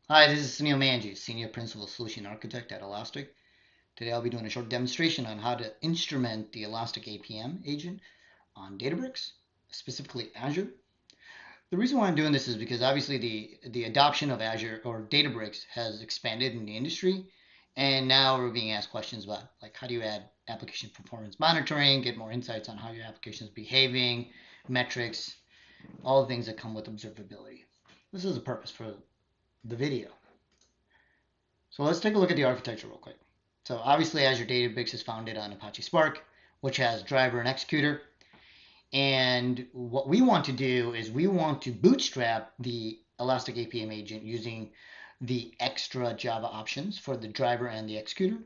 Hi, this is Sunil Manji, Senior Principal Solution Architect at Elastic. Today I'll be doing a short demonstration on how to instrument the Elastic APM agent on DataBricks, specifically Azure. The reason why I'm doing this is because obviously the adoption of Azure or DataBricks has expanded in the industry, and now we're being asked questions about like how do you add application performance monitoring, get more insights on how your application is behaving, metrics, all the things that come with observability. This is the purpose for the video. So let's take a look at the architecture real quick. So obviously Azure DataBricks is founded on Apache Spark, which has driver and executor. And what we want to do is we want to bootstrap the Elastic APM agent using the extra Java options for the driver and the executor.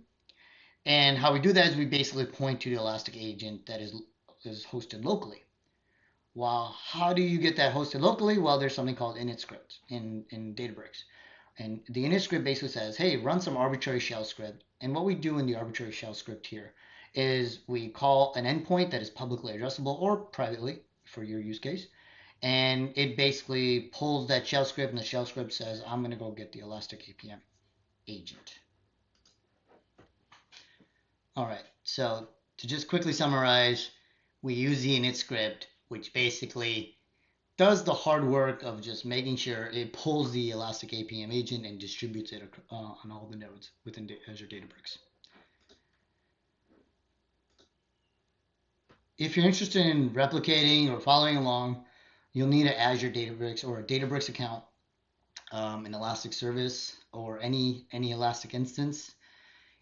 And how we do that is we basically point to the Elastic agent that is hosted locally. Well, how do you get that hosted locally? Well, there's something called init script in DataBricks. And the init script basically says, hey, run some arbitrary shell script. And what we do in the arbitrary shell script here is we call an endpoint that is publicly addressable or privately for your use case. And it basically pulls that shell script, and the shell script says, I'm going to go get the Elastic APM agent. All right, so to just quickly summarize, we use the init script, which basically does the hard work of just making sure it pulls the Elastic APM agent and distributes it on all the nodes within Azure DataBricks. If you're interested in replicating or following along, you'll need an Azure Databricks or a Databricks account, an Elastic service, or any Elastic instance.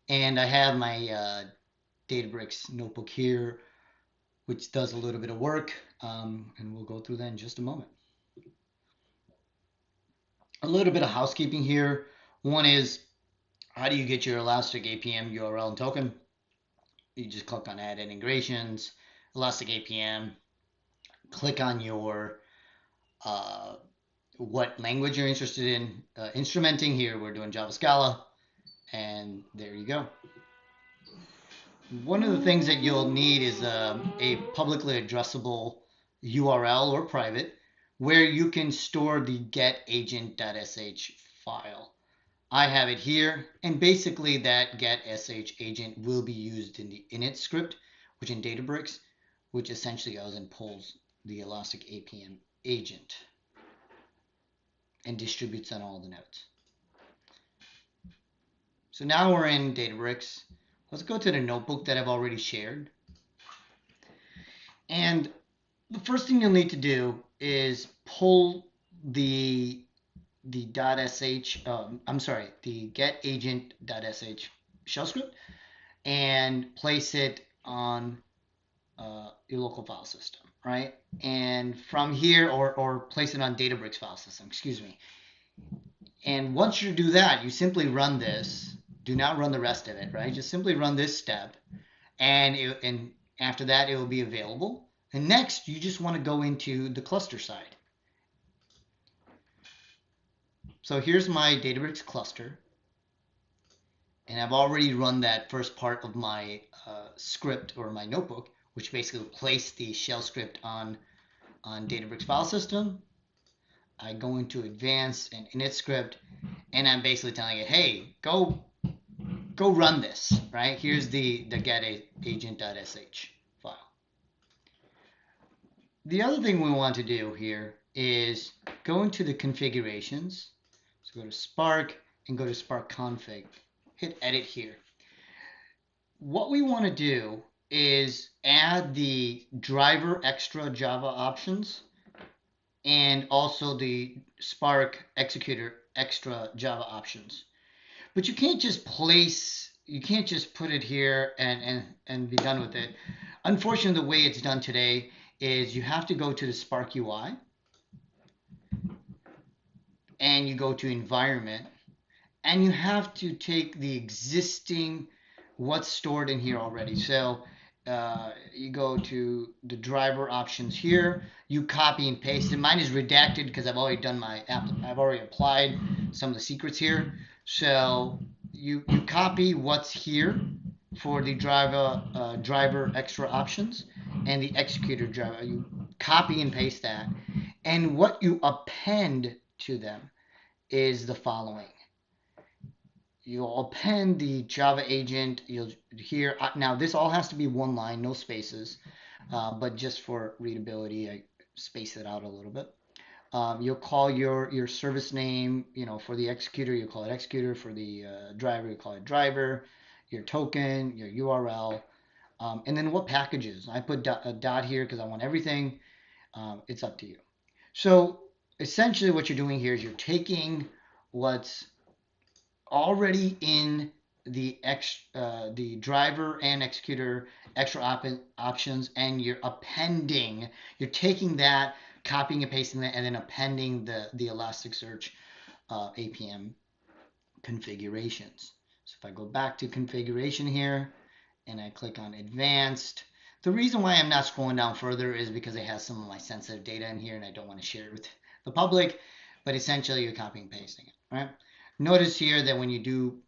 And I have my Databricks notebook here, which does a little bit of work, and we'll go through that in just a moment. A little bit of housekeeping here. One is, how do you get your Elastic APM URL and token? You just click on Add Integrations, Elastic APM, click on your what language you're interested in instrumenting. Here we're doing Java Scala, and there you go. One of the things that you'll need is a publicly addressable URL or private where you can store the getAgent.sh file. I have it here, and basically that getSH agent will be used in the init script, which in Databricks, which essentially goes and pulls the Elastic APM agent and distributes on all the nodes. So now we're in Databricks. Let's go to the notebook that I've already shared. And the first thing you'll need to do is pull the .sh, the getAgent.sh shell script and place it on your local file system, right? And from here, or place it on Databricks file system, excuse me. And once you do that, you simply run this. Do not run the rest of it, right? Just simply run this step, and after that, it will be available. And next, you just want to go into the cluster side. So here's my Databricks cluster, and I've already run that first part of my script or my notebook, which basically placed the shell script on Databricks file system. I go into advanced and init script, and I'm basically telling it, hey, go run this, right? Here's the getAgent.sh file. The other thing we want to do here is go into the configurations. So go to Spark and go to Spark config. Hit edit here. What we want to do is add the driver extra Java options and also the Spark executor extra Java options. But you can't just put it here and be done with it. Unfortunately, the way it's done today is you have to go to the Spark UI and you go to environment, and you have to take the existing what's stored in here already. So you go to the driver options here, you copy and paste it. Mine is redacted because I've already done I've already applied some of the secrets here. So you copy what's here for the driver extra options and the executor driver. You copy and paste that, and what you append to them is the following. You'll append the Java agent. You'll here now. This all has to be one line, no spaces, but just for readability, I space it out a little bit. You'll call your service name. For the executor, you call it executor. For the driver, you call it driver. Your token, your URL, and then what packages. I put a dot here because I want everything. It's up to you. So essentially, what you're doing here is you're taking what's already in the driver and executor extra options, and you're appending. You're taking that, copying and pasting that, and then appending the Elasticsearch APM configurations. So if I go back to configuration here and I click on advanced, the reason why I'm not scrolling down further is because it has some of my sensitive data in here and I don't want to share it with the public, but essentially you're copying and pasting it, right? Notice here that when you do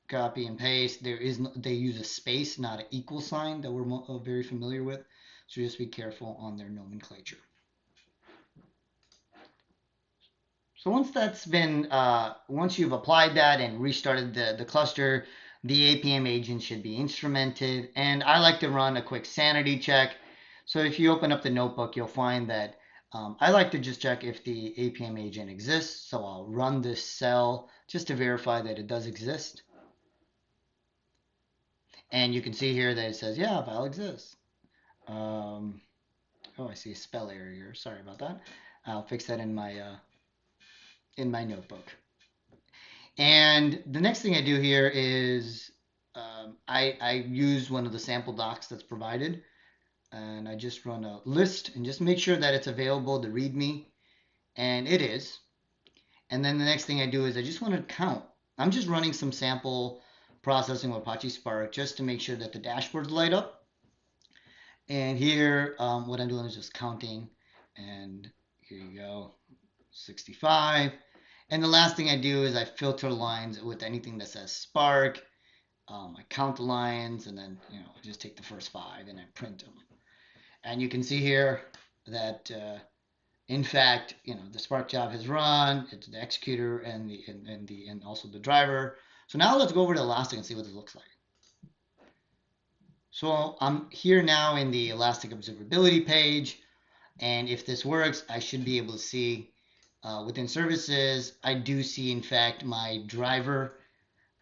copy and paste, they use a space, not an equal sign that we're very familiar with. So just be careful on their nomenclature. So once you've applied that and restarted the cluster, the APM agent should be instrumented. And I like to run a quick sanity check. So if you open up the notebook, you'll find that I like to just check if the APM agent exists. So I'll run this cell just to verify that it does exist. And you can see here that it says, yeah, file exists. Oh, I see a spell error here. Sorry about that. I'll fix that in my notebook. And the next thing I do here is I use one of the sample docs that's provided, and I just run a list and just make sure that it's available to README, and it is. And then the next thing I do is I just want to count. I'm just running some sample processing with Apache Spark just to make sure that the dashboards light up. And here, what I'm doing is just counting, and here you go, 65. And the last thing I do is I filter lines with anything that says Spark. I count the lines, and then I just take the first 5 and I print them. And you can see here that in fact, the Spark job has run. It's the executor and also the driver. So now let's go over to Elastic and see what this looks like. So I'm here now in the Elastic observability page, and if this works, I should be able to see within services, I do see, in fact, my driver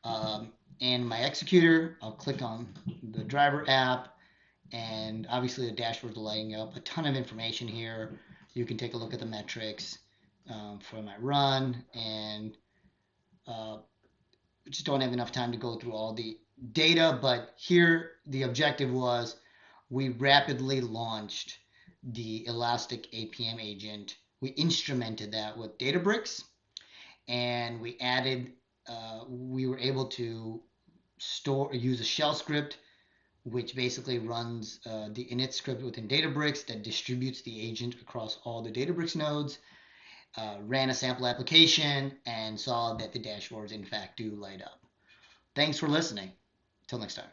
and my executor. I'll click on the driver app, and obviously the dashboard's lighting up. A ton of information here. You can take a look at the metrics for my run, and we just don't have enough time to go through all the data, but here the objective was we rapidly launched the Elastic APM agent. We instrumented that with DataBricks, and we added, we were able to use a shell script, which basically runs the init script within DataBricks that distributes the agent across all the DataBricks nodes, ran a sample application, and saw that the dashboards in fact do light up. Thanks for listening. Till next time.